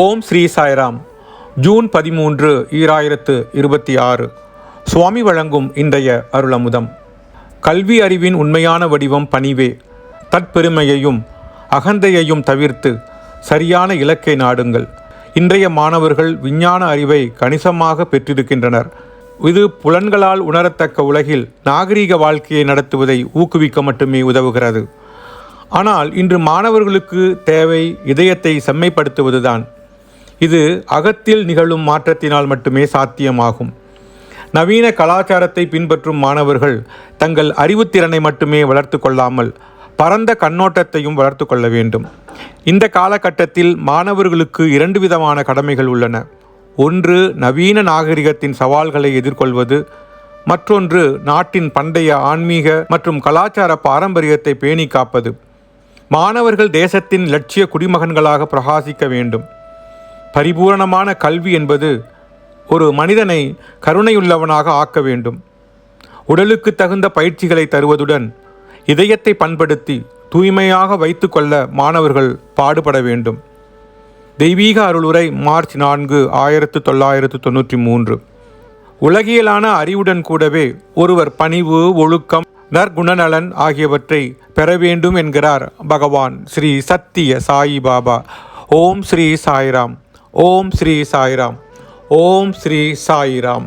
ஓம் Sri Sairam. June 13, 2026. சுவாமி வழங்கும் இன்றைய அருளமுதம். கல்வி அறிவின் உண்மையான வடிவம் பணிவே. தற்பெருமையையும் அகந்தையையும் தவிர்த்து சரியான இலக்கை நாடுங்கள். இன்றைய மாணவர்கள் விஞ்ஞான அறிவை கணிசமாக பெற்றிருக்கின்றனர். இது புலன்களால் உணரத்தக்க உலகில் நாகரீக வாழ்க்கையை நடத்துவதை ஊக்குவிக்க மட்டுமே உதவுகிறது. ஆனால் இன்று மாணவர்களுக்கு தேவை இதயத்தை செம்மைப்படுத்துவதுதான். இது அகத்தில் நிகழும் மாற்றத்தினால் மட்டுமே சாத்தியமாகும். நவீன கலாச்சாரத்தை பின்பற்றும் மாணவர்கள் தங்கள் அறிவுத்திறனை மட்டுமே வளர்த்து கொள்ளாமல் பரந்த கண்ணோட்டத்தையும் வளர்த்து கொள்ள வேண்டும். இந்த காலகட்டத்தில் மாணவர்களுக்கு 2 விதமான கடமைகள் உள்ளன. ஒன்று, நவீன நாகரிகத்தின் சவால்களை எதிர்கொள்வது. மற்றொன்று, நாட்டின் பண்டைய ஆன்மீக மற்றும் கலாச்சார பாரம்பரியத்தை பேணி காப்பது. மாணவர்கள் தேசத்தின் இலட்சிய குடிமகன்களாக பிரகாசிக்க வேண்டும். பரிபூரணமான கல்வி என்பது ஒரு மனிதனை கருணையுள்ளவனாக ஆக்க வேண்டும். உடலுக்கு தகுந்த பயிற்சிகளை தருவதுடன் இதயத்தை பண்படுத்தி தூய்மையாக வைத்து கொள்ள மாணவர்கள் பாடுபட வேண்டும். தெய்வீக அருளுரை, மார்ச் 4, 1993. உலகியலான அறிவுடன் கூடவே ஒருவர் பணிவு, ஒழுக்கம், நற்குணநலன் ஆகியவற்றை பெற வேண்டும் என்கிறார் பகவான் ஸ்ரீ சத்திய சாயி பாபா. ஓம் ஸ்ரீ சாய்ராம். ஓம் ஸ்ரீ சாய்ராம். ஓம் ஸ்ரீ சாய்ராம்.